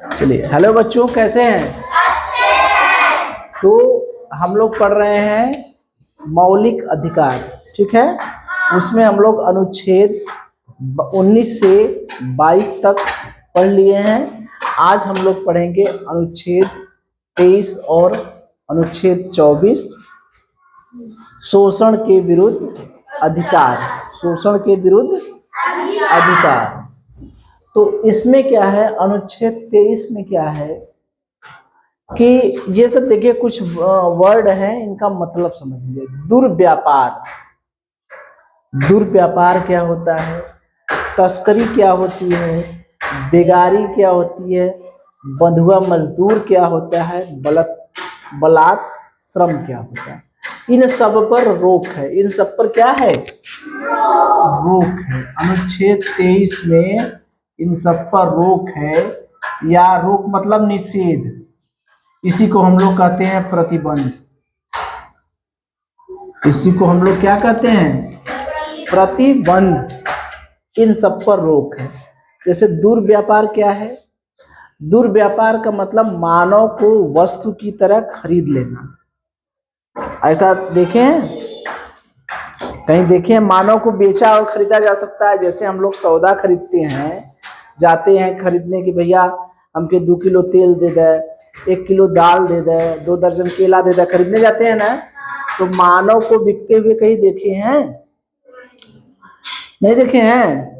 चलिए, हेलो बच्चों, कैसे हैं? तो हम लोग पढ़ रहे हैं मौलिक अधिकार, ठीक है। उसमें हम लोग अनुच्छेद 19 से 22 तक पढ़ लिए हैं। आज हम लोग पढ़ेंगे अनुच्छेद 23 और अनुच्छेद 24, शोषण के विरुद्ध अधिकार। शोषण के विरुद्ध अधिकार। तो इसमें क्या है, अनुच्छेद 23 में क्या है कि ये सब देखिए, कुछ वर्ड हैं, इनका मतलब समझ लीजिए। दुर्व्यापार, दुर्व्यापार क्या होता है, तस्करी क्या होती है, बेगारी क्या होती है, बंधुआ मजदूर क्या होता है, बलात् श्रम क्या होता है, इन सब पर रोक है। इन सब पर क्या है, रोक है। अनुच्छेद 23 में इन सब पर रोक है, या रोक मतलब निषेध। इसी को हम लोग कहते हैं प्रतिबंध। इसी को हम लोग क्या कहते हैं, प्रतिबंध। इन सब पर रोक है। जैसे दुर्व्यापार क्या है, दुर्व्यापार का मतलब मानव को वस्तु की तरह खरीद लेना। ऐसा देखें, कहीं देखें मानव को बेचा और खरीदा जा सकता है। जैसे हम लोग सौदा खरीदते हैं, जाते हैं खरीदने की, भैया हमके 2 किलो तेल दे दे, 1 किलो दाल दे दे, 2 दर्जन केला दे दे, खरीदने जाते हैं ना। तो मानव को बिकते हुए कहीं देखे हैं? नहीं देखे हैं।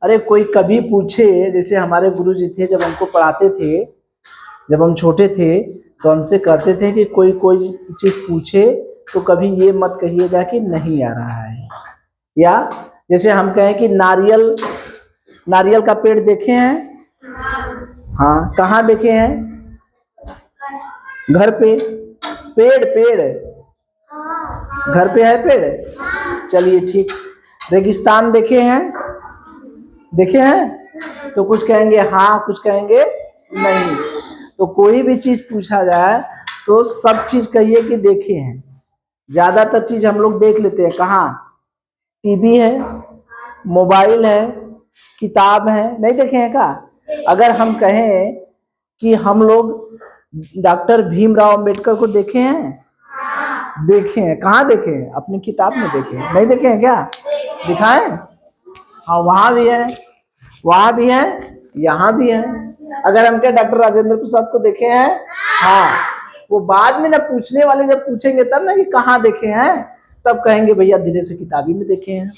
अरे कोई कभी पूछे, जैसे हमारे गुरुजी थे, जब हमको पढ़ाते थे, जब हम छोटे थे, तो हमसे कहते थे कि कोई चीज पूछे तो कभी ये मत कहिएगा कि नहीं आ रहा है। या जैसे हम कहें कि नारियल का पेड़ देखे हैं? हाँ, कहाँ देखे हैं? घर पे। पेड़ घर पे है पेड़? चलिए ठीक। रेगिस्तान देखे हैं? देखे हैं? तो कुछ कहेंगे हाँ, कुछ कहेंगे नहीं। तो कोई भी चीज पूछा जाए तो सब चीज कहिए कि देखे हैं। ज्यादातर चीज हम लोग देख लेते हैं। कहाँ? टीवी है, मोबाइल है, किताब है, नहीं देखे हैं का? अगर हम कहें कि हम लोग डॉक्टर भीमराव अंबेडकर को देखे हैं? देखे हैं। कहाँ देखे हैं? अपनी किताब में देखे हैं। नहीं देखे हैं क्या? दिखाएं? हाँ, वहां भी है, वहां भी है, यहाँ भी है। अगर हम क्या डॉक्टर राजेंद्र प्रसाद को देखे हैं? हाँ। वो बाद में ना पूछने वाले जब पूछेंगे तब ना कि कहाँ देखे हैं, तब कहेंगे भैया धीरे से किताबी में देखे हैं।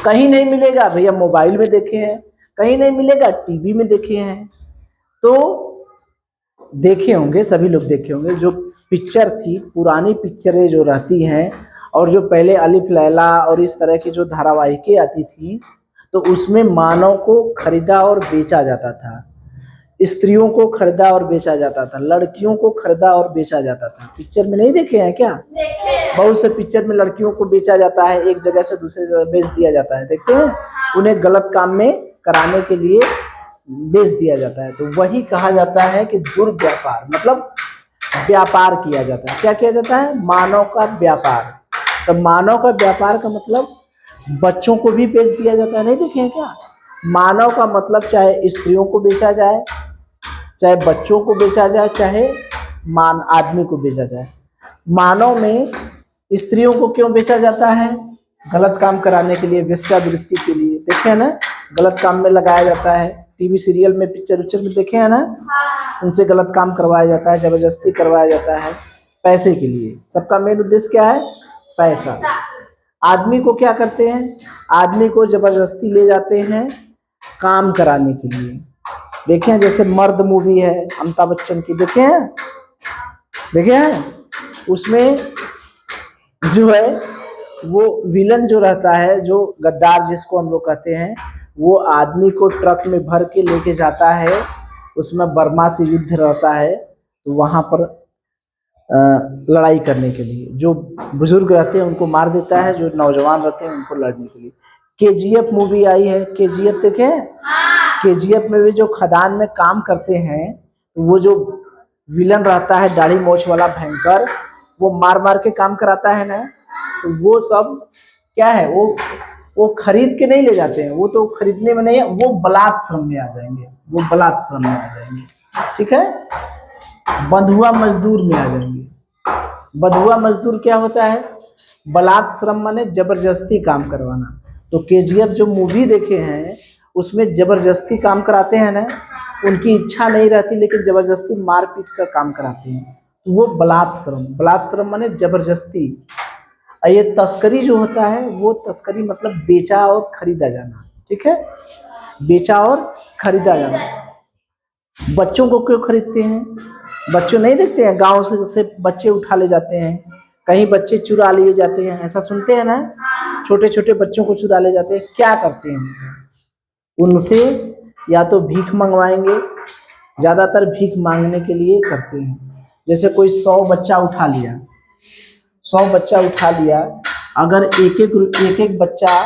कहीं नहीं मिलेगा भैया, मोबाइल में देखे हैं। कहीं नहीं मिलेगा, टीवी में देखे हैं। तो देखे होंगे, सभी लोग देखे होंगे। जो पिक्चर थी, पुरानी पिक्चरें जो रहती हैं, और जो पहले अलिफ लैला और इस तरह की जो धारावाहिकें आती थी, तो उसमें मानव को खरीदा और बेचा जाता था। स्त्रियों को खरीदा और बेचा जाता था, लड़कियों को खरीदा और बेचा जाता था। पिक्चर में नहीं देखे हैं क्या? बहुत से पिक्चर में लड़कियों को बेचा जाता है, एक जगह से दूसरी जगह बेच दिया जाता है। देखते हैं, उन्हें गलत काम में कराने के लिए बेच दिया जाता है। तो वही कहा जाता है कि दुर्व्यापार, मतलब व्यापार किया जाता है। क्या किया जाता है? मानव का व्यापार। तो मानव का व्यापार का मतलब बच्चों को भी बेच दिया जाता है। नहीं देखे हैं क्या? मानव का मतलब चाहे स्त्रियों को बेचा जाए, चाहे बच्चों को बेचा जाए, चाहे आदमी को बेचा जाए। मानव में स्त्रियों को क्यों बेचा जाता है? गलत काम कराने के लिए, वेश्यावृत्ति के लिए। देखे हैं ना, गलत काम में लगाया जाता है। टीवी सीरियल में, पिक्चर में देखे हैं ना, उनसे गलत काम करवाया जाता है, जबरदस्ती करवाया जाता है, पैसे के लिए। सबका मेन उद्देश्य क्या है? पैसा। आदमी को क्या करते हैं? आदमी को जबरदस्ती ले जाते हैं काम कराने के लिए। देखे हैं, जैसे मर्द मूवी है अमिताभ बच्चन की, देखे हैं? देखे हैं? उसमें जो है वो विलन जो रहता है, जो गद्दार जिसको हम लोग कहते हैं, वो आदमी को ट्रक में भर के लेके जाता है। उसमें बर्मा से युद्ध रहता है, तो वहां पर लड़ाई करने के लिए जो बुजुर्ग रहते हैं उनको मार देता है, जो नौजवान रहते हैं उनको लड़ने के लिए। केजीएफ मूवी आई है, केजीएफ देखे? केजीएफ में भी जो खदान में काम करते हैं, वो जो विलन रहता है दाढ़ी मोछ वाला भयंकर, वो मार मार के काम कराता है ना। तो वो सब क्या है, वो खरीद के नहीं ले जाते हैं। वो तो खरीदने में नहीं है, वो बलात् श्रम में आ जाएंगे। वो बलात् श्रम में आ जाएंगे। ठीक है, बंधुआ मजदूर में आ जाएंगे। बंधुआ मजदूर क्या होता है? बलात् श्रम माने जबरदस्ती काम करवाना। तो केजीएफ जो मूवी देखे हैं उसमें जबरदस्ती काम कराते हैं ना, उनकी इच्छा नहीं रहती लेकिन जबरदस्ती मार पीट कर काम कराते हैं, तो वो बलात् श्रम। बलात् श्रम माने जबरदस्ती। और ये तस्करी जो होता है वो तस्करी मतलब बेचा और खरीदा जाना। ठीक है, बेचा और खरीदा जाना। बच्चों को क्यों खरीदते हैं? बच्चों नहीं देखते हैं गांव से बच्चे उठा ले जाते हैं, कहीं बच्चे चुरा लिए जाते हैं, ऐसा सुनते हैं ना, छोटे छोटे बच्चों को चुरा ले जाते हैं। क्या करते हैं उनसे? या तो भीख मंगवाएंगे, ज्यादातर भीख मांगने के लिए करते हैं। जैसे कोई 100 बच्चा उठा लिया, 100 बच्चा उठा लिया, अगर एक एक बच्चा,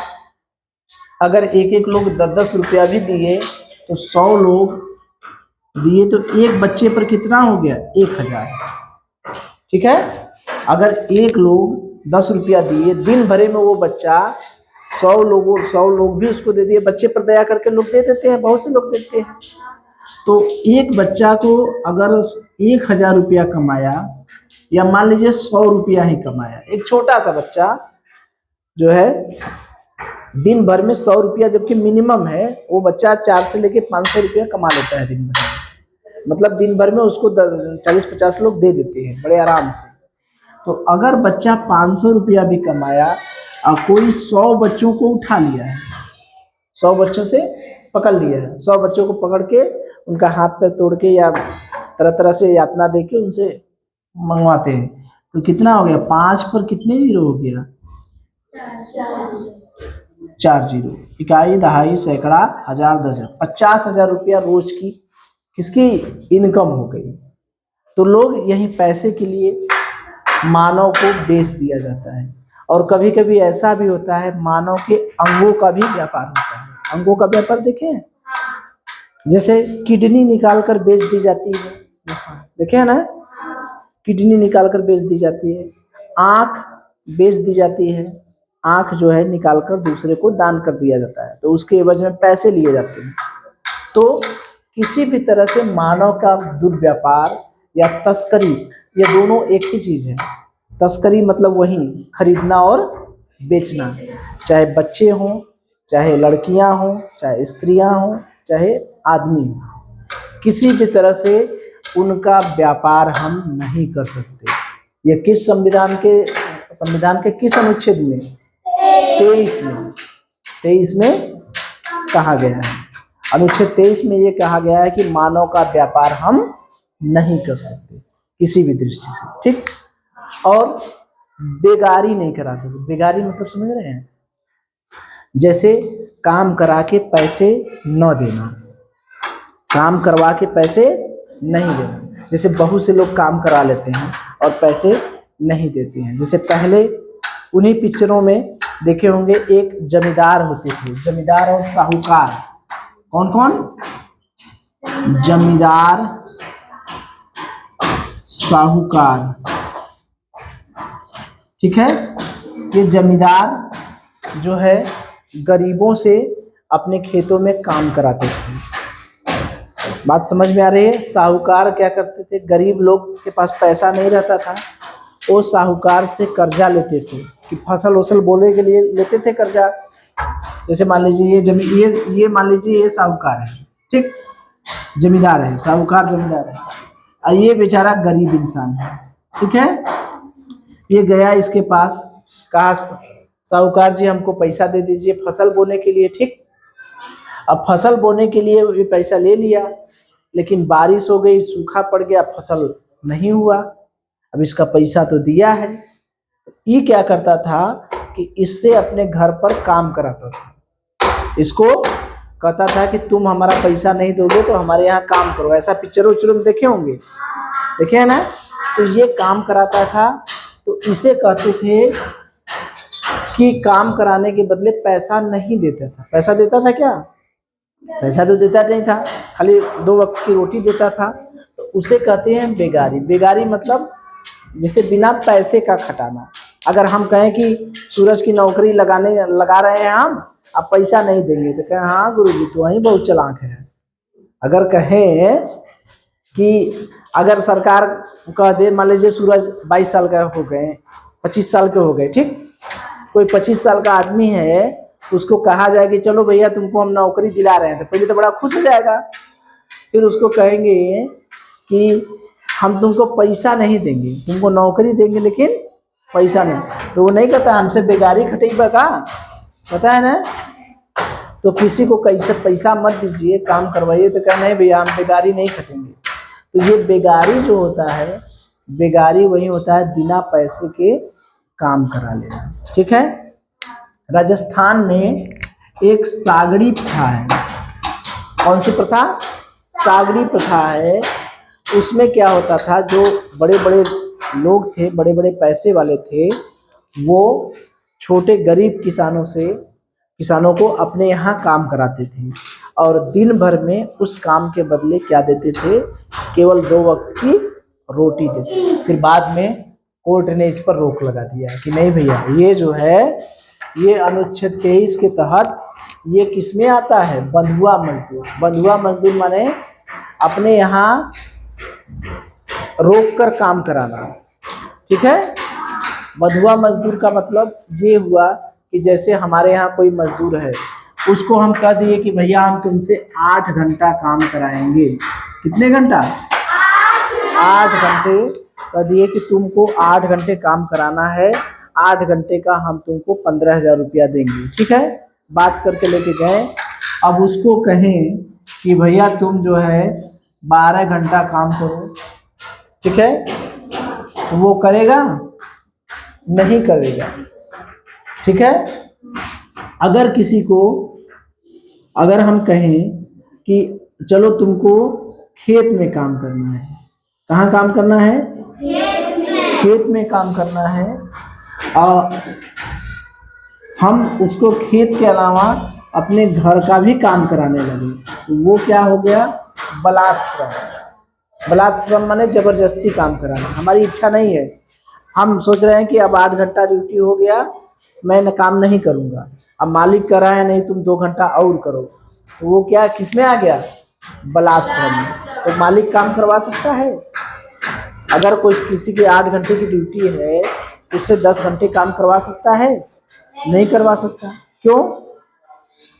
अगर एक एक लोग 10-10 रुपया भी दिए तो 100 लोग दिए तो एक बच्चे पर कितना हो गया? 1000। ठीक है, अगर एक लोग 10 रुपया दिए, दिन भरे में वो बच्चा 100 लोग भी उसको दे दिए, बच्चे पर दया करके लोग दे देते हैं, बहुत से लोग देते हैं। तो एक बच्चा को अगर 1000 रुपया कमाया, या मान लीजिए 100 रुपया ही कमाया, एक छोटा सा बच्चा जो है दिन भर में 100 रुपया जबकि मिनिमम है, वो बच्चा 4 से लेके 500 रुपया कमा लेता है दिन भर में। मतलब दिन भर में उसको 40-50 लोग दे देते हैं बड़े आराम से। तो अगर बच्चा 500 रुपया भी कमाया और कोई 100 बच्चों को उठा लिया है, 100 बच्चों से पकड़ लिया है, 100 बच्चों को पकड़ के उनका हाथ पैर तोड़ के या तरह तरह से यातना दे के उनसे मंगवाते हैं, तो कितना हो गया? 5 पर कितने जीरो हो गया? 4 जीरो। इकाई, दहाई, सैकड़ा, हजार, दर्जन, 50,000 रुपया रोज की किसकी इनकम हो गई। तो लोग यही पैसे के लिए मानव को बेच दिया जाता है। और कभी कभी ऐसा भी होता है मानव के अंगों का भी व्यापार होता है। अंगों का व्यापार देखें, जैसे किडनी निकाल कर बेच दी जाती है, देखे ना, किडनी निकाल कर बेच दी जाती है। आंख बेच दी जाती है, आंख जो है निकाल कर दूसरे को दान कर दिया जाता है, तो उसके एवज में पैसे लिए जाते हैं। तो किसी भी तरह से मानव का दुर्व्यापार या तस्करी, ये दोनों एक ही चीज है। तस्करी मतलब वही खरीदना और बेचना, चाहे बच्चे हों, चाहे लड़कियां हों, चाहे स्त्रियां हों, चाहे आदमी हो, किसी भी तरह से उनका व्यापार हम नहीं कर सकते। ये किस संविधान के किस अनुच्छेद में? 23 में कहा गया है। अनुच्छेद 23 में ये कहा गया है कि मानव का व्यापार हम नहीं कर सकते किसी भी दृष्टि से। ठीक, और बेगारी नहीं करा सकते। बेगारी मतलब समझ रहे हैं? जैसे काम करा के पैसे न देना, काम करवा के पैसे नहीं देना। जैसे बहुत से लोग काम करा लेते हैं और पैसे नहीं देते हैं। जैसे पहले उन्हीं पिक्चरों में देखे होंगे, एक जमींदार होते थे, जमींदार और साहूकार। कौन कौन? जमींदार, साहूकार। ठीक है, ये जमींदार जो है गरीबों से अपने खेतों में काम कराते थे। बात समझ में आ रही है? साहूकार क्या करते थे? गरीब लोग के पास पैसा नहीं रहता था, वो साहूकार से कर्जा लेते थे कि फसल वसल बोने के लिए लेते थे कर्जा। जैसे मान लीजिए ये मान लीजिए ये साहूकार है, ठीक, जमींदार है, साहूकार जमींदार है, और ये बेचारा गरीब इंसान है। ठीक है, ये गया इसके पास, कहा साहूकार जी हमको पैसा दे दीजिए फसल बोने के लिए। ठीक, अब फसल बोने के लिए ये पैसा ले लिया, लेकिन बारिश हो गई, सूखा पड़ गया, फसल नहीं हुआ। अब इसका पैसा तो दिया है, ये क्या करता था कि इससे अपने घर पर काम कराता था। इसको कहता था कि तुम हमारा पैसा नहीं दोगे तो हमारे यहाँ काम करो। ऐसा पिक्चरों उच्चरों में देखे होंगे, देखे है ना? तो ये काम कराता था, तो इसे कहते थे कि काम कराने के बदले पैसा नहीं देता था। पैसा देता था क्या? पैसा तो देता नहीं था, खाली 2 वक्त की रोटी देता था। तो उसे कहते हैं बेगारी। बेगारी मतलब जैसे बिना पैसे का खटाना। अगर हम कहें कि सूरज की नौकरी लगा रहे हैं हम, अब पैसा नहीं देंगे, तो कहें हाँ गुरुजी तो वही बहुत चालाक है, अगर कहें कि अगर सरकार कह दे, मान लीजिए सूरज 22 साल का हो गए, 25 साल के हो गए, ठीक, कोई 25 साल का आदमी है, उसको कहा जाए कि चलो भैया तुमको हम नौकरी दिला रहे हैं, तो पहले तो बड़ा खुश हो जाएगा। फिर उसको कहेंगे कि हम तुमको पैसा नहीं देंगे, तुमको नौकरी देंगे लेकिन पैसा नहीं, तो वो नहीं कहता हमसे बेगारी खटेगा का, पता है ना। तो किसी को कैसे पैसा मत दीजिए, काम करवाइए, तो कहना नहीं भैया हम बेगारी नहीं खटेंगे। तो ये बेगारी जो होता है, बेगारी वही होता है बिना पैसे के काम करा लेना, ठीक है। राजस्थान में एक सागड़ी प्रथा है। कौन सी प्रथा? सागड़ी प्रथा है। उसमें क्या होता था, जो बड़े बड़े लोग थे, बड़े बड़े पैसे वाले थे, वो छोटे गरीब किसानों को अपने यहाँ काम कराते थे और दिन भर में उस काम के बदले क्या देते थे, केवल 2 वक्त की रोटी देते। फिर बाद में कोर्ट ने इस पर रोक लगा दिया कि नहीं भैया, ये जो है ये अनुच्छेद 23 के तहत ये किसमें आता है, बंधुआ मजदूर। बंधुआ मजदूर माने अपने यहाँ रोक कर काम कराना, ठीक है। बंधुआ मजदूर का मतलब ये हुआ कि जैसे हमारे यहाँ कोई मजदूर है, उसको हम कह दिए कि भैया हम तुमसे 8 घंटा काम कराएंगे। कितने घंटा? 8 घंटे कह दिए कि तुमको 8 घंटे काम कराना है, 8 घंटे का हम तुमको 15,000 रुपया देंगे, ठीक है। बात करके लेके गए। अब उसको कहें कि भैया तुम जो है 12 घंटा काम करो, ठीक है, तो वो करेगा? नहीं करेगा, ठीक है। अगर किसी को, अगर हम कहें कि चलो तुमको खेत में काम करना है, कहाँ काम करना है? खेत में काम करना है, और हम उसको खेत के अलावा अपने घर का भी काम कराने लगे, तो वो क्या हो गया? बलात् श्रम। बलात् श्रम माने जबरदस्ती काम कराना। हमारी इच्छा नहीं है, हम सोच रहे हैं कि अब 8 घंटा ड्यूटी हो गया, मैं न काम नहीं करूँगा, अब मालिक कह रहा है नहीं तुम 2 घंटा और करो, तो वो क्या किस में आ गया? बलात् श्रम में। तो मालिक काम करवा सकता है? अगर कोई किसी की 8 घंटे की ड्यूटी है, उससे 10 घंटे काम करवा सकता है? नहीं करवा सकता। क्यों?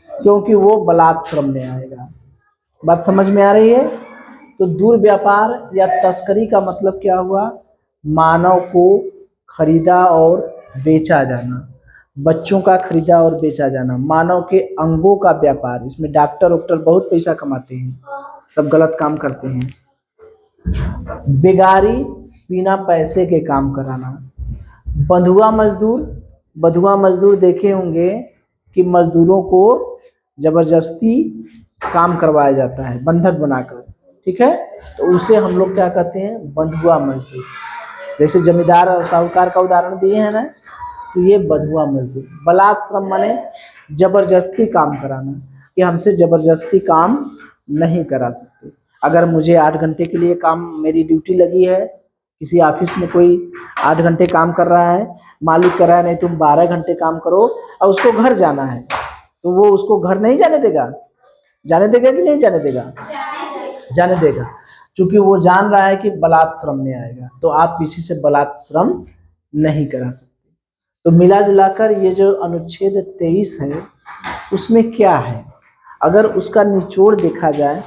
क्योंकि वो बलात् श्रम में आएगा। बात समझ में आ रही है? तो दुर्व्यापार या तस्करी का मतलब क्या हुआ? मानव को खरीदा और बेचा जाना, बच्चों का खरीदा और बेचा जाना, मानव के अंगों का व्यापार। इसमें डॉक्टर वॉक्टर बहुत पैसा कमाते हैं, सब गलत काम करते हैं। बेगारी, बिना पैसे के काम कराना। बंधुआ मजदूर, बंधुआ मजदूर देखे होंगे कि मजदूरों को जबरदस्ती काम करवाया जाता है बंधक बनाकर, ठीक है, तो उसे हम लोग क्या कहते हैं? बंधुआ मजदूर। जैसे जमींदार और साहूकार का उदाहरण दिए हैं ना, तो ये बंधुआ मजदूर। बलात् श्रम माने जबरदस्ती काम कराना, कि हमसे जबरदस्ती काम नहीं करा सकते। अगर मुझे 8 घंटे के लिए काम, मेरी ड्यूटी लगी है, किसी ऑफिस में कोई 8 घंटे काम कर रहा है, मालिक कर रहा है नहीं तुम 12 घंटे काम करो, और उसको घर जाना है, तो वो उसको घर नहीं जाने देगा? जाने देगा कि नहीं जाने देगा? जाने देगा, क्योंकि वो जान रहा है कि बलात् श्रम में आएगा, तो आप किसी से बलात् श्रम नहीं करा सकते। तो मिला जुलाकर ये जो अनुच्छेद 23 है, उसमें क्या है? अगर उसका निचोड़ देखा जाए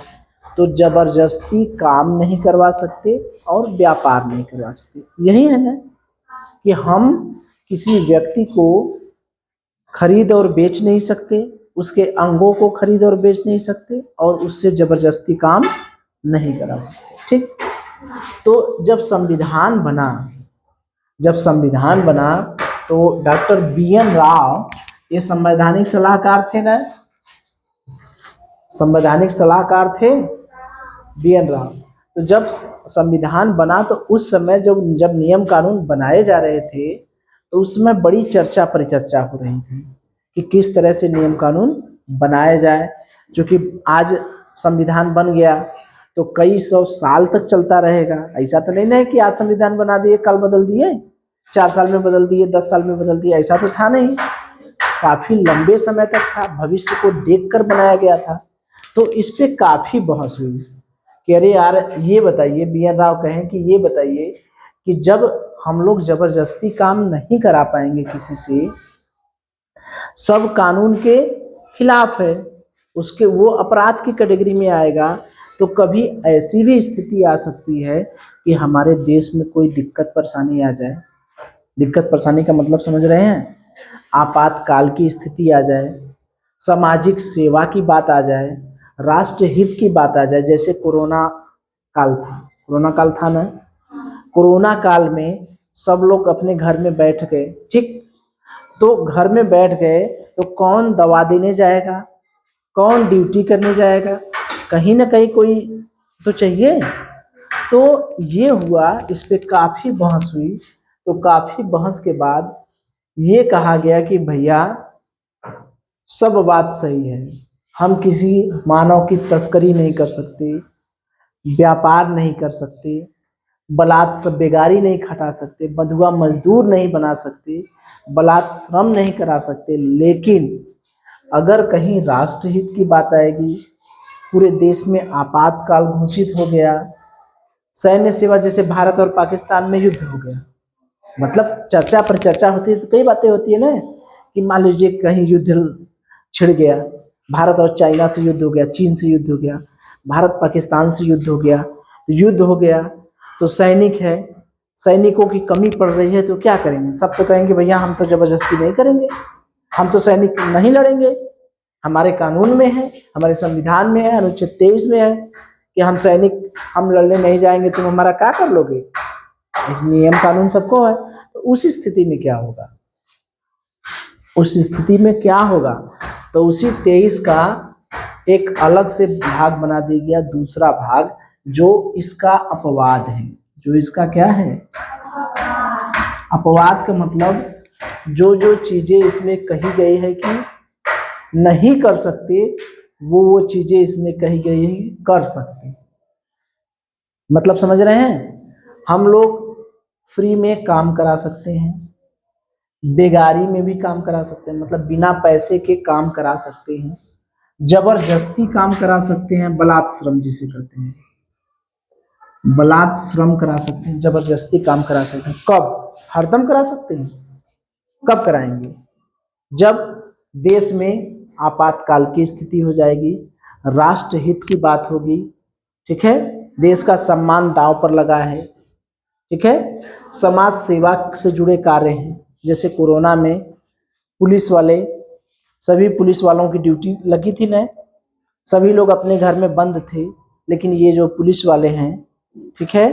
तो जबरदस्ती काम नहीं करवा सकते और व्यापार नहीं करवा सकते। यही है ना कि हम किसी व्यक्ति को खरीद और बेच नहीं सकते, उसके अंगों को खरीद और बेच नहीं सकते, और उससे जबरदस्ती काम नहीं करा सकते, ठीक। तो जब संविधान बना तो डॉक्टर BN राव ये संवैधानिक सलाहकार थे ना, संवैधानिक सलाहकार थे BN राव। तो जब संविधान बना तो उस समय जब नियम कानून बनाए जा रहे थे, तो उसमें बड़ी चर्चा परिचर्चा हो रही थी कि किस तरह से नियम कानून बनाए जाए, क्योंकि आज संविधान बन गया तो कई 100 साल तक चलता रहेगा। ऐसा तो नहीं ना कि आज संविधान बना दिए कल बदल दिए, 4 साल में बदल दिए, 10 साल में बदल दिए, ऐसा तो था नहीं। काफी लंबे समय तक था, भविष्य को देखकर बनाया गया था। तो इस पे काफी बहस हुई कि अरे यार ये बताइए, बी.एन. राव कहें कि ये बताइए कि जब हम लोग जबरदस्ती काम नहीं करा पाएंगे किसी से, सब कानून के खिलाफ है, उसके वो अपराध की कैटेगरी में आएगा, तो कभी ऐसी भी स्थिति आ सकती है कि हमारे देश में कोई दिक्कत परेशानी आ जाए। दिक्कत परेशानी का मतलब समझ रहे हैं? आपातकाल की स्थिति आ जाए, सामाजिक सेवा की बात आ जाए, राष्ट्र हित की बात आ जाए। जैसे कोरोना काल था, कोरोना काल था ना, कोरोना काल में सब लोग अपने घर में बैठ गए, ठीक, तो घर में बैठ गए तो कौन दवा देने जाएगा, कौन ड्यूटी करने जाएगा, कहीं ना कहीं कोई तो चाहिए। तो ये हुआ, इस पे काफी बहस हुई। तो काफी बहस के बाद ये कहा गया कि भैया सब बात सही है, हम किसी मानव की तस्करी नहीं कर सकते, व्यापार नहीं कर सकते, बलात् से बेगारी नहीं खटा सकते, बंधुआ मजदूर नहीं बना सकते, बलात् श्रम नहीं करा सकते, लेकिन अगर कहीं राष्ट्रहित की बात आएगी, पूरे देश में आपातकाल घोषित हो गया, सैन्य सेवा, जैसे भारत और पाकिस्तान में युद्ध हो गया, मतलब चर्चा पर चर्चा होती है तो कई बातें होती है ना, कि मान लीजिए कहीं युद्ध छिड़ गया, भारत और चाइना से युद्ध हो गया, चीन से युद्ध हो गया, भारत पाकिस्तान से युद्ध हो गया, तो युद्ध हो गया तो सैनिक है, सैनिकों की कमी पड़ रही है, तो क्या करेंगे? सब तो कहेंगे भैया हम तो जबरदस्ती नहीं करेंगे, हम तो सैनिक नहीं लड़ेंगे, हमारे कानून में है, हमारे संविधान में है, अनुच्छेद 23 में है कि हम सैनिक हम लड़ने नहीं जाएंगे, तुम हमारा क्या कर लोगे? एक नियम कानून सबको है। तो उस स्थिति में क्या होगा? उस स्थिति में क्या होगा? तो उसी 23 का एक अलग से भाग बना दिया गया, दूसरा भाग, जो इसका अपवाद है। जो इसका क्या है? अपवाद का मतलब जो जो चीजें इसमें कही गई है कि नहीं कर सकते, वो चीजें इसमें कही गई है कर सकते। मतलब समझ रहे हैं? हम लोग फ्री में काम करा सकते हैं, बेगारी में भी काम करा सकते हैं, मतलब बिना पैसे के काम करा सकते हैं, जबरदस्ती काम करा सकते हैं, बलात् श्रम जिसे कहते हैं, बलात् श्रम करा सकते हैं, जबरदस्ती काम करा सकते हैं। कब? हरदम करा सकते हैं। कब कराएंगे? जब देश में आपातकाल की स्थिति हो जाएगी, राष्ट्र हित की बात होगी, ठीक है, देश का सम्मान दांव पर लगा है, ठीक है, समाज सेवा से जुड़े कार्य हैं, जैसे कोरोना में पुलिस वाले, सभी पुलिस वालों की ड्यूटी लगी थी ना, सभी लोग अपने घर में बंद थे, लेकिन ये जो पुलिस वाले हैं, ठीक है,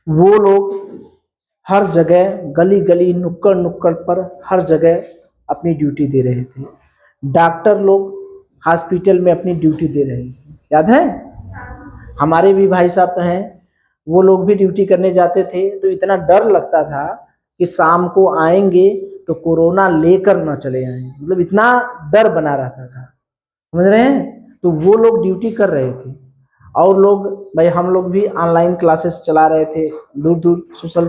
वो लोग हर जगह, गली गली, नुक्कड़ नुक्कड़ पर हर जगह अपनी ड्यूटी दे रहे थे। डॉक्टर लोग हॉस्पिटल में अपनी ड्यूटी दे रहे थे, याद है? हमारे भी भाई साहब हैं, वो लोग भी ड्यूटी करने जाते थे, तो इतना डर लगता था कि शाम को आएंगे तो कोरोना लेकर ना चले आए, मतलब इतना डर बना रहता था, समझ रहे हैं? तो वो लोग ड्यूटी कर रहे थे, और लोग, भाई हम लोग भी ऑनलाइन क्लासेस चला रहे थे, दूर दूर सोशल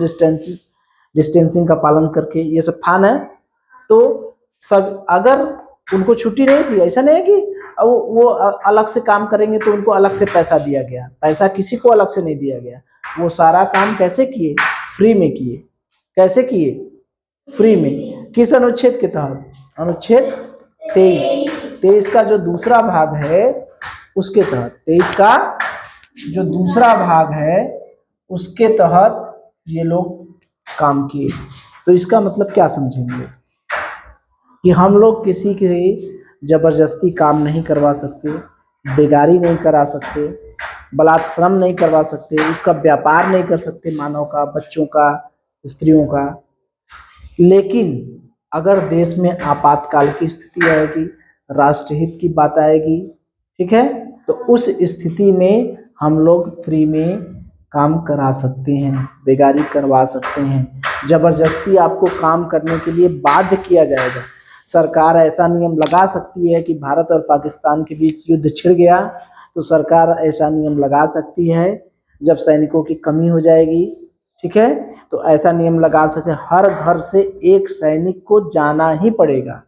डिस्टेंसिंग का पालन करके, ये सब था ना। तो सब, अगर उनको छुट्टी नहीं थी, ऐसा नहीं है कि वो अलग से काम करेंगे तो उनको अलग से पैसा दिया गया, पैसा किसी को अलग से नहीं दिया गया, वो सारा काम कैसे किए? फ्री में किए। कैसे किए? फ्री में। किस अनुच्छेद के तहत? अनुच्छेद 23 का जो दूसरा भाग है उसके तहत, 23 का जो दूसरा भाग है उसके तहत ये लोग काम किए। तो इसका मतलब क्या समझेंगे? कि हम लोग किसी की जबरदस्ती काम नहीं करवा सकते, बेगारी नहीं करा सकते, बलात् श्रम नहीं करवा सकते, उसका व्यापार नहीं कर सकते, मानव का, बच्चों का, स्त्रियों का। लेकिन अगर देश में आपातकाल की स्थिति आएगी, राष्ट्रहित की बात आएगी, ठीक है, तो उस स्थिति में हम लोग फ्री में काम करा सकते हैं, बेगारी करवा सकते हैं, जबरदस्ती आपको काम करने के लिए बाध्य किया जाएगा। सरकार ऐसा नियम लगा सकती है कि भारत और पाकिस्तान के बीच युद्ध छिड़ गया, तो सरकार ऐसा नियम लगा सकती है, जब सैनिकों की कमी हो जाएगी, ठीक है, तो ऐसा नियम लगा सकते, हर घर से एक सैनिक को जाना ही पड़ेगा।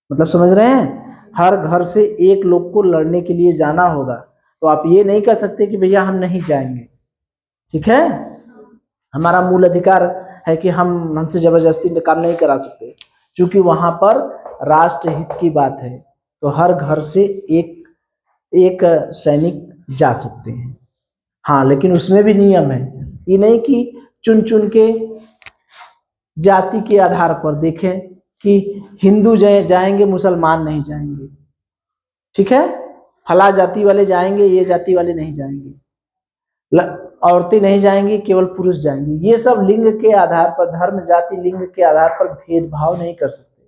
मतलब समझ रहे हैं? हर घर से एक लोग को लड़ने के लिए जाना होगा। तो आप ये नहीं कह सकते कि भैया हम नहीं जाएंगे, ठीक है। हमारा मूल अधिकार है कि हमसे जबरदस्ती काम नहीं करा सकते, क्योंकि वहां पर राष्ट्र हित की बात है। तो हर घर से एक सैनिक जा सकते हैं। हाँ, लेकिन उसमें भी नियम है, ये नहीं कि चुन चुन के जाति के आधार पर देखें कि हिंदू जाएंगे मुसलमान नहीं जाएंगे, ठीक है। फला जाति वाले जाएंगे, ये जाति वाले नहीं जाएंगे, औरतें नहीं जाएंगी, केवल पुरुष जाएंगे। ये सब लिंग के आधार पर, धर्म जाति लिंग के आधार पर भेदभाव नहीं कर सकते,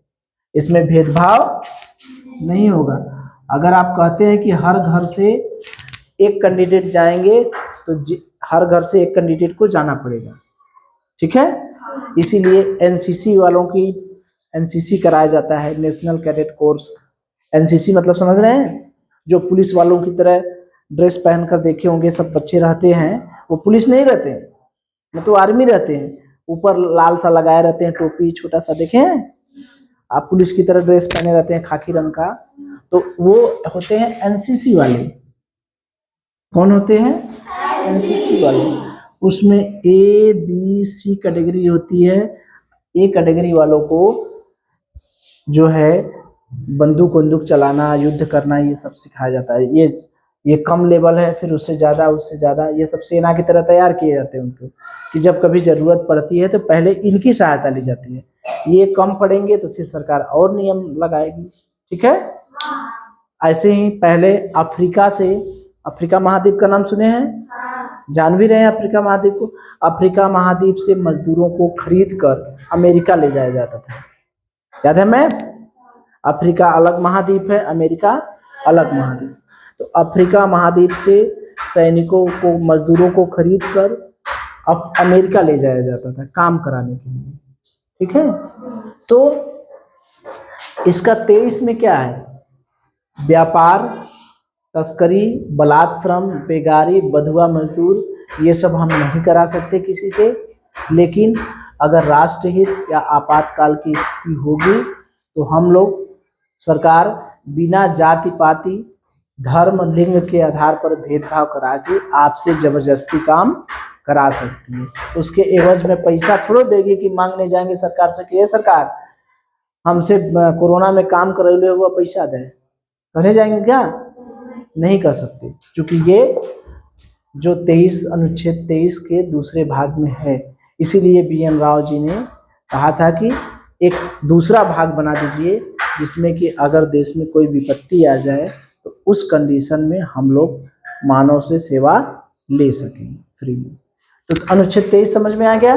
इसमें भेदभाव नहीं होगा। अगर आप कहते हैं कि हर घर से एक कैंडिडेट जाएंगे, तो हर घर से एक कैंडिडेट को जाना पड़ेगा, ठीक है। इसीलिए एनसीसी वालों की एनसीसी कराया जाता है, नेशनल कैडेट कोर्स। एनसीसी मतलब समझ रहे हैं, जो पुलिस वालों की तरह ड्रेस पहनकर देखे होंगे सब बच्चे रहते हैं, वो पुलिस नहीं रहते हैं, न तो आर्मी रहते हैं, ऊपर लाल सा लगाए रहते हैं टोपी छोटा सा, देखे हैं आप, पुलिस की तरह ड्रेस पहने रहते हैं खाकी रंग का, तो वो होते हैं एनसीसी वाले। कौन होते हैं? एनसीसी वाले। उसमें ए बी सी कैटेगरी होती है। ए कैटेगरी वालों को जो है बंदूक चलाना, युद्ध करना, ये सब सिखाया जाता है। ये कम लेवल है, फिर उससे ज़्यादा ये सब सेना की तरह तैयार किए जाते हैं उनको, कि जब कभी ज़रूरत पड़ती है तो पहले इनकी सहायता ली जाती है। ये कम पड़ेंगे तो फिर सरकार और नियम लगाएगी, ठीक है। ऐसे ही पहले अफ्रीका महाद्वीप का नाम सुने हैं, जान भी रहे हैं अफ्रीका महाद्वीप को। अफ्रीका महाद्वीप से मजदूरों को खरीद कर अमेरिका ले जाया जाता था, याद है मैं? अफ्रीका अलग महाद्वीप है, अमेरिका अलग महाद्वीप। तो अफ्रीका महाद्वीप से सैनिकों को, मजदूरों को खरीद कर अमेरिका ले जाया जाता था काम कराने के लिए, ठीक है। तो इसका 23 में क्या है? व्यापार, तस्करी, बलात्श्रम, बेगारी, बधुआ मजदूर, ये सब हम नहीं करा सकते किसी से। लेकिन अगर राष्ट्रहित या आपातकाल की स्थिति होगी तो हम लोग, सरकार बिना जाति पाति, धर्म, लिंग के आधार पर भेदभाव करा के आपसे जबरदस्ती काम करा सकती है। उसके एवज में पैसा थोड़ा देगी कि मांगने जाएंगे सरकार से कि ये सरकार हमसे कोरोना में काम करौले हुआ पैसा दे, कहने जाएंगे क्या? नहीं कर सकते, क्योंकि ये जो अनुच्छेद 23 के दूसरे भाग में है। इसीलिए BN राव जी ने कहा था कि एक दूसरा भाग बना दीजिए, जिसमें कि अगर देश में कोई विपत्ति आ जाए तो उस कंडीशन में हम लोग मानव से सेवा ले सकें फ्री में। तो अनुच्छेद 23 समझ में आ गया?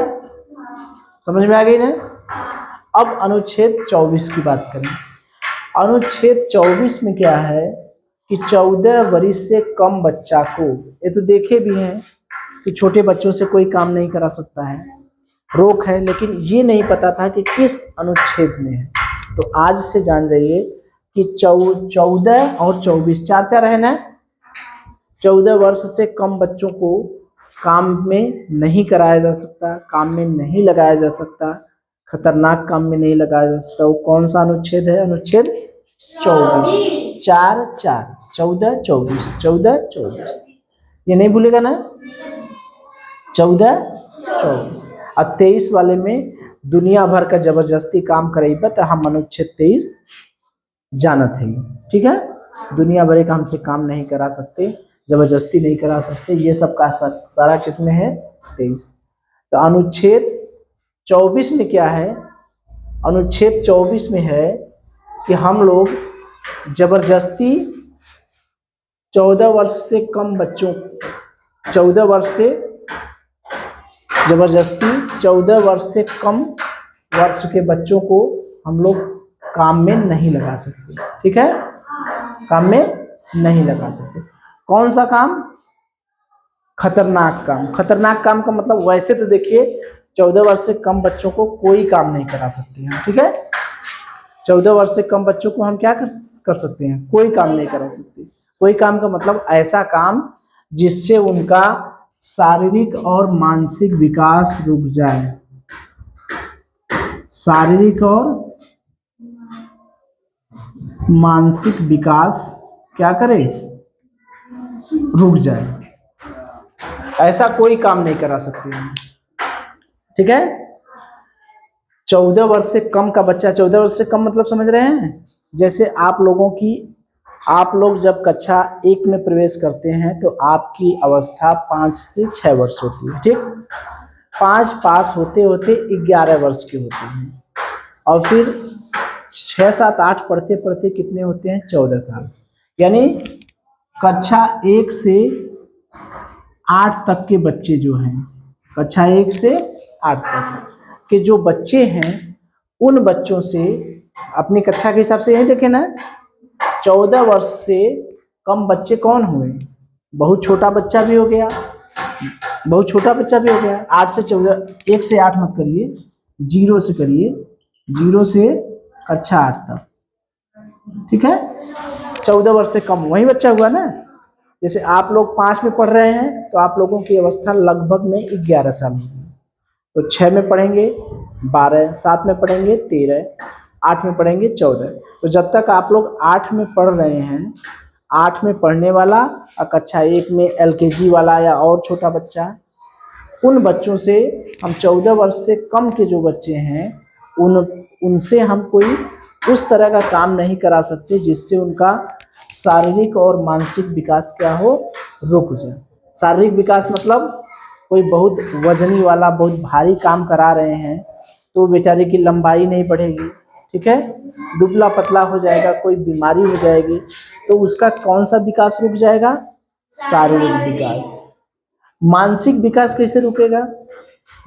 समझ में आ गई ना? अब अनुच्छेद 24 की बात करें। अनुच्छेद 24 में क्या है कि 14 वर्ष से कम बच्चा को, ये तो देखे भी हैं कि छोटे बच्चों से कोई काम नहीं करा सकता है, रोक है, लेकिन ये नहीं पता था कि किस अनुच्छेद में है। तो आज से जान जाइए कि 14 और 24 चार है ना। 14 वर्ष से कम बच्चों को काम में नहीं कराया जा सकता, काम में नहीं लगाया जा सकता, खतरनाक काम में नहीं लगाया जा सकता। वो कौन सा अनुच्छेद है? अनुच्छेद 24। 14-24 ये नहीं भूलेगा ना, 14-24। और 23 वाले में दुनिया भर का जबरदस्ती काम करेगा तो हम अनुच्छेद 23 जानत है, ठीक है। दुनिया भर का हमसे काम नहीं करा सकते, जबरदस्ती नहीं करा सकते, ये सब का सारा किसमें है? 23। तो अनुच्छेद 24 में क्या है? अनुच्छेद 24 में है कि हम लोग जबरदस्ती 14 वर्ष से कम बच्चों, 14 वर्ष से जबरदस्ती 14 वर्ष से कम वर्ष के बच्चों को हम लोग काम में नहीं लगा सकते, ठीक है। काम में नहीं लगा सकते। कौन सा काम? खतरनाक काम। खतरनाक काम का मतलब, वैसे तो देखिए 14 वर्ष से कम बच्चों को कोई काम नहीं करा सकते हैं, ठीक है। 14 वर्ष से कम बच्चों को हम क्या कर सकते हैं? कोई काम नहीं करा सकते। कोई काम का मतलब ऐसा काम जिससे उनका शारीरिक और मानसिक विकास रुक जाए, शारीरिक और मानसिक विकास क्या करे, रुक जाए। ऐसा कोई काम नहीं करा सकते हैं, ठीक है। 14 वर्ष से कम का बच्चा, 14 वर्ष से कम मतलब समझ रहे हैं, जैसे आप लोग जब कक्षा 1 में प्रवेश करते हैं तो आपकी अवस्था 5 से 6 वर्ष होती है, ठीक। 5 पास होते होते 11 वर्ष के होते हैं, और फिर 6, 7, 8 पढ़ते पढ़ते कितने होते हैं, 14 साल। यानी कक्षा 1 से 8 तक के बच्चे जो हैं, कक्षा 1 से 8 तक के जो बच्चे हैं, उन बच्चों से अपनी कक्षा के हिसाब से यही देखें ना, 14 वर्ष से कम बच्चे कौन हुए, बहुत छोटा बच्चा भी हो गया, बहुत छोटा बच्चा भी हो गया। 8 से 14, 1 से 8 मत करिए, 0 से करिए, 0 से कक्षा 8 तक, ठीक है। 14 वर्ष से कम वही बच्चा हुआ ना। जैसे आप लोग 5 में पढ़ रहे हैं तो आप लोगों की अवस्था लगभग में 11 साल होगी, तो 6 में पढ़ेंगे 12, 7 में पढ़ेंगे 13, 8 में पढ़ेंगे 14। तो जब तक आप लोग 8 में पढ़ रहे हैं, 8 में पढ़ने वाला और कक्षा 1 में LKG वाला या और छोटा बच्चा, उन बच्चों से हम 14 वर्ष से कम के जो बच्चे हैं, उनसे हम कोई उस तरह का काम नहीं करा सकते जिससे उनका शारीरिक और मानसिक विकास क्या हो, रुक जाए। शारीरिक विकास मतलब कोई बहुत वजनी वाला बहुत भारी काम करा रहे हैं तो बेचारे की लंबाई नहीं बढ़ेगी, ठीक है, दुबला पतला हो जाएगा, कोई बीमारी हो जाएगी, तो उसका कौन सा विकास रुक जाएगा, शारीरिक विकास। मानसिक विकास कैसे रुकेगा,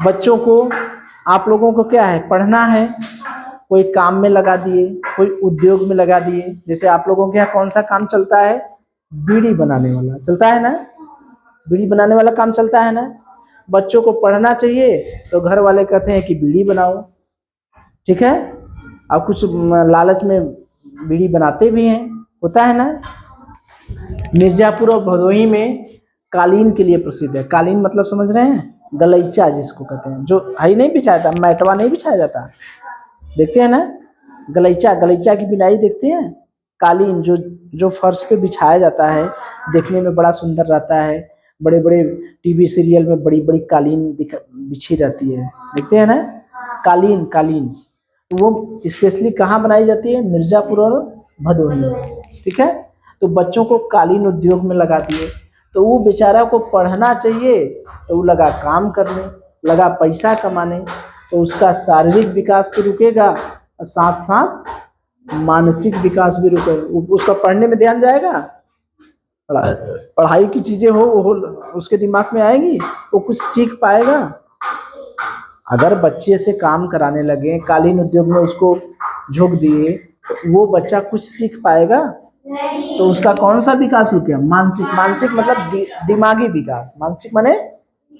बच्चों को आप लोगों को क्या है, पढ़ना है, कोई काम में लगा दिए, कोई उद्योग में लगा दिए। जैसे आप लोगों के यहाँ कौन सा काम चलता है, बीड़ी बनाने वाला चलता है ना, बीड़ी बनाने वाला काम चलता है ना। बच्चों को पढ़ना चाहिए तो घर वाले कहते हैं कि बीड़ी बनाओ, ठीक है, अब कुछ लालच में बीड़ी बनाते भी हैं, होता है ना। मिर्जापुर और भदोही में कालीन के लिए प्रसिद्ध है। कालीन मतलब समझ रहे हैं, गलैचा जिसको कहते हैं, जो हई नहीं बिछाया जाता, मैटवा नहीं बिछाया जाता, देखते हैं ना, गलैचा, गलैचा की बिनाई देखते हैं। कालीन जो फर्श पे बिछाया जाता है, देखने में बड़ा सुंदर रहता है, बड़े बड़े टीवी सीरियल में बड़ी बड़ी कालीन बिछी रहती है, देखते हैं ना, कालीन। कालीन वो स्पेशली कहाँ बनाई जाती है, मिर्जापुर और भदोही में, ठीक है। तो बच्चों को कालीन उद्योग में लगा दिए, तो वो बेचारा को पढ़ना चाहिए तो वो लगा काम करने, लगा पैसा कमाने, तो उसका शारीरिक विकास तो रुकेगा और साथ साथ मानसिक विकास भी रुकेगा। उसका पढ़ने में ध्यान जाएगा, पढ़ाई की चीजें हो उसके दिमाग में आएंगी, वो कुछ सीख पाएगा। अगर बच्चे से काम कराने लगे, कालीन उद्योग में उसको झोंक दिए, तो वो बच्चा कुछ सीख पाएगा, तो उसका कौन सा विकास रुकेगा, मानसिक। मानसिक मतलब दिमागी विकास, मानसिक माने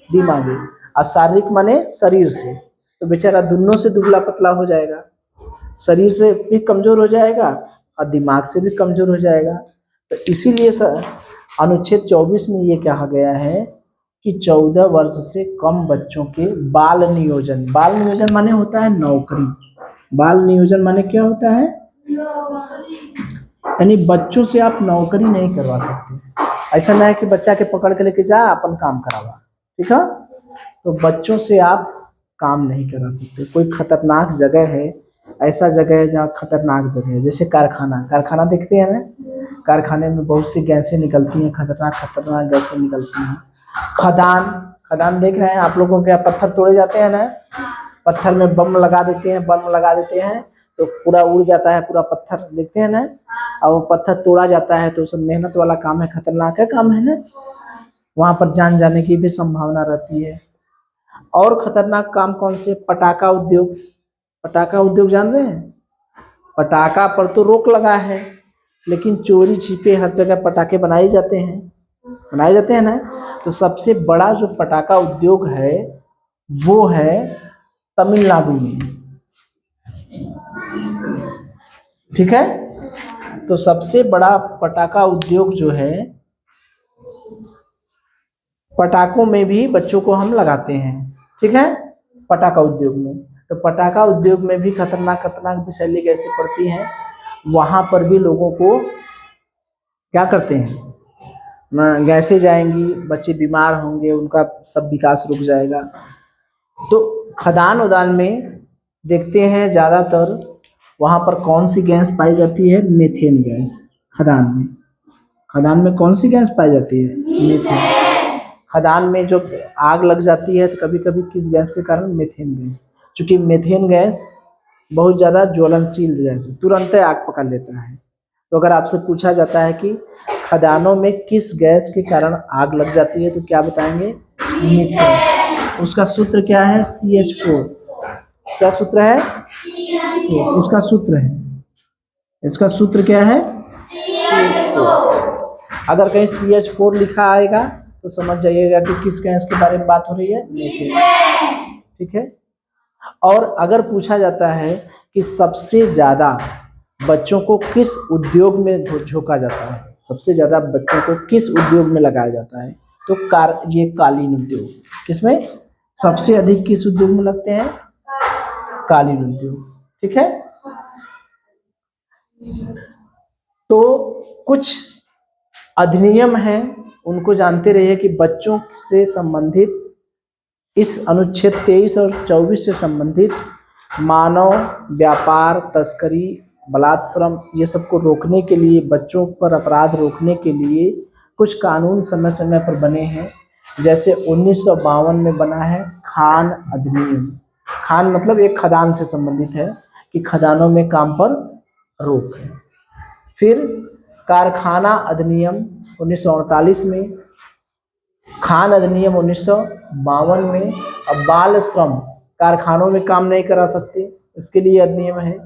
दिमागी, और शारीरिक माने शरीर से। तो बेचारा दोनों से दुबला पतला हो जाएगा, शरीर से भी कमजोर हो जाएगा और दिमाग से भी कमजोर हो जाएगा। तो इसीलिए अनुच्छेद 24 में ये कहा गया है कि 14 वर्ष से कम बच्चों के बाल नियोजन, बाल नियोजन माने होता है नौकरी, बाल नियोजन माने क्या होता है, यानी बच्चों से आप नौकरी नहीं करवा सकते। ऐसा ना है कि बच्चा के पकड़ के लेके जा अपन काम करावा, ठीक है। तो बच्चों से आप काम नहीं करा सकते। कोई खतरनाक जगह है, ऐसा जगह है जहाँ खतरनाक जगह है, जैसे कारखाना देखते हैं ना, कारखाने में बहुत सी गैसें निकलती हैं, खतरनाक खतरनाक गैसें निकलती हैं। खदान देख रहे हैं आप लोगों के यहाँ, पत्थर तोड़े जाते हैं ना, पत्थर में बम लगा देते हैं तो पूरा उड़ जाता है पूरा पत्थर, देखते हैं ना, और वो पत्थर तोड़ा जाता है तो सब मेहनत वाला काम है, खतरनाक है काम है ना, वहाँ पर जान जाने की भी संभावना रहती है। और खतरनाक काम कौन से, पटाखा उद्योग। पटाखा उद्योग जान रहे हैं, पटाखा पर तो रोक लगा है, लेकिन चोरी छिपे हर जगह पटाखे बनाए जाते हैं ना। तो सबसे बड़ा जो पटाखा उद्योग है वो है तमिलनाडु में, ठीक है। तो सबसे बड़ा पटाखा उद्योग जो है, पटाखों में भी बच्चों को हम लगाते हैं, ठीक है, पटाखा उद्योग में। तो पटाखा उद्योग में भी खतरनाक खतरनाक विषैली गैसें पड़ती हैं, वहाँ पर भी लोगों को क्या करते हैं, गैसें जाएंगी, बच्चे बीमार होंगे, उनका सब विकास रुक जाएगा। तो खदान उदान में देखते हैं ज़्यादातर वहाँ पर कौन सी गैस पाई जाती है, मीथेन गैस। खदान में कौन सी गैस पाई जाती है, मीथेन। खदान में जो आग लग जाती है तो कभी कभी किस गैस के कारण, मीथेन गैस। चूंकि मीथेन गैस बहुत ज़्यादा ज्वलनशील गैस है, तुरंत आग पकड़ लेता है। तो अगर आपसे पूछा जाता है कि खदानों में किस गैस के कारण आग लग जाती है, तो क्या बताएंगे, मीथेन। उसका सूत्र क्या है, CH4। क्या सूत्र है, इसका सूत्र है, इसका सूत्र क्या है, CH4। अगर कहीं CH4 लिखा आएगा तो समझ जाइएगा कि किस गैस के बारे में बात हो रही है, मीथेन। ठीक है। और अगर पूछा जाता है कि सबसे ज्यादा बच्चों को किस उद्योग में झोंका जाता है, सबसे ज्यादा बच्चों को किस उद्योग में लगाया जाता है, तो ये कालीन उद्योग। किसमें सबसे अधिक, किस उद्योग में लगते हैं, कालीन उद्योग। ठीक है। तो कुछ अधिनियम हैं, उनको जानते रहिए कि बच्चों से संबंधित इस अनुच्छेद 23 और 24 से संबंधित मानव व्यापार, तस्करी, बलात्श्रम, ये सब को रोकने के लिए, बच्चों पर अपराध रोकने के लिए कुछ कानून समय समय पर बने हैं। जैसे 1952 में बना है खान अधिनियम। खान मतलब एक खदान से संबंधित है कि खदानों में काम पर रोक है। फिर कारखाना अधिनियम 1948 में, खान अधिनियम 1952 में। अब बाल श्रम, कारखानों में काम नहीं करा सकते, इसके लिए अधिनियम है।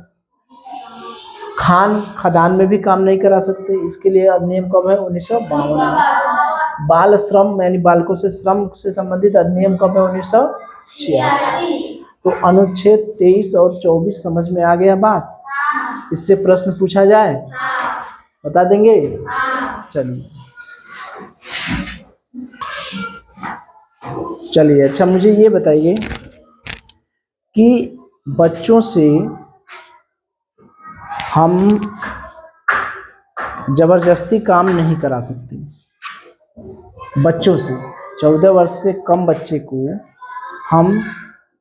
खदान में भी काम नहीं करा सकते, इसके लिए अधिनियम कब है, 1952 में। बाल श्रम यानी बालकों से श्रम से संबंधित अधिनियम कब है, 1986। तो अनुच्छेद 23 और 24 समझ में आ गया बात। इससे प्रश्न पूछा जाए, बता देंगे। चलिए अच्छा, मुझे ये बताइए कि बच्चों से हम जबरदस्ती काम नहीं करा सकते। बच्चों से 14 वर्ष से कम बच्चे को हम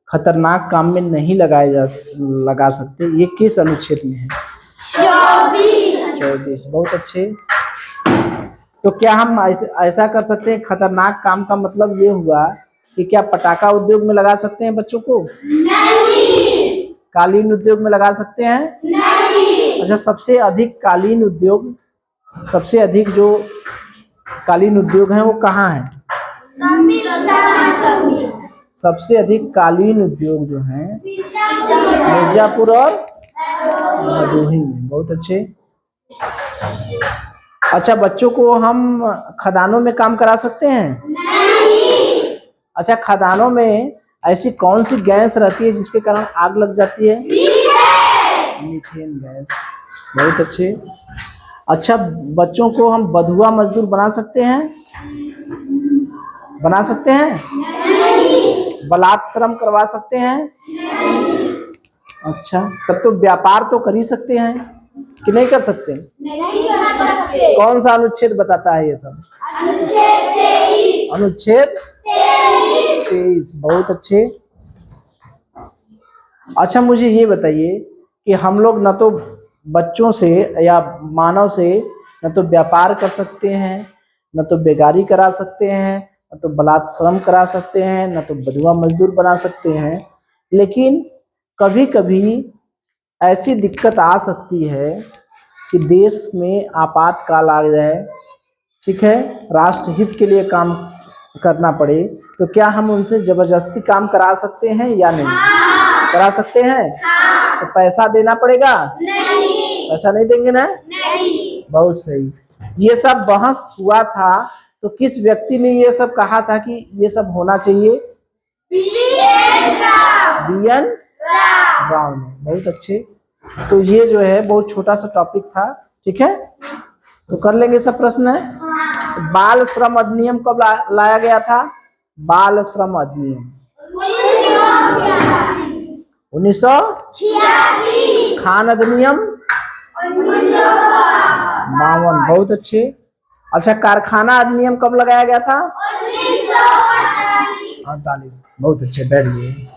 खतरनाक काम में नहीं लगा सकते। ये किस अनुच्छेद में है, 24। बहुत अच्छे। तो क्या हम ऐसा कर सकते हैं, खतरनाक काम का मतलब ये हुआ कि क्या पटाखा उद्योग में लगा सकते हैं बच्चों को, नहीं। कालीन उद्योग में लगा सकते हैं, नहीं। अच्छा, सबसे अधिक जो कालीन उद्योग हैं वो कहाँ है, सबसे अधिक कालीन उद्योग जो हैं मिर्जापुर और भदोही में। बहुत अच्छे। अच्छा, बच्चों को हम खदानों में काम करा सकते हैं, नहीं। अच्छा, खदानों में ऐसी कौन सी गैस रहती है जिसके कारण आग लग जाती है, मीथेन गैस। बहुत अच्छे। अच्छा, बच्चों को हम बधुआ मजदूर बना सकते हैं, नहीं। बलात्श्रम करवा सकते हैं, नहीं। अच्छा, तब तो व्यापार तो कर ही सकते हैं कि नहीं कर सकते, नहीं कर सकते। कौन सा अनुच्छेद बताता है ये सब, अनुच्छेद 23। बहुत अच्छे। अच्छा, मुझे ये बताइए कि हम लोग न तो बच्चों से या मानव से न तो व्यापार कर सकते हैं, न तो बेगारी करा सकते हैं, न तो बलात्श्रम करा सकते हैं, न तो बधुआ मजदूर बना सकते हैं। लेकिन कभी कभी ऐसी दिक्कत आ सकती है कि देश में आपातकाल आ जाए, ठीक है, राष्ट्र हित के लिए काम करना पड़े, तो क्या हम उनसे जबरदस्ती काम करा सकते हैं या नहीं, करा सकते हैं। तो पैसा देना पड़ेगा, नहीं। पैसा नहीं देंगे ना, नहीं। बहुत सही। ये सब बहस हुआ था, तो किस व्यक्ति ने ये सब कहा था कि ये सब होना चाहिए, BN राव ने। बहुत अच्छे। तो ये जो है बहुत छोटा सा टॉपिक था, ठीक है, तो कर लेंगे सब प्रश्न है। तो बाल श्रम अधिनियम कब लाया गया था, बाल श्रम अधिनियम 1986। खान अधिनियम 52, बहुत अच्छे। अच्छा, कारखाना अधिनियम कब लगाया गया था? 1948, बहुत अच्छे, बैठ गए।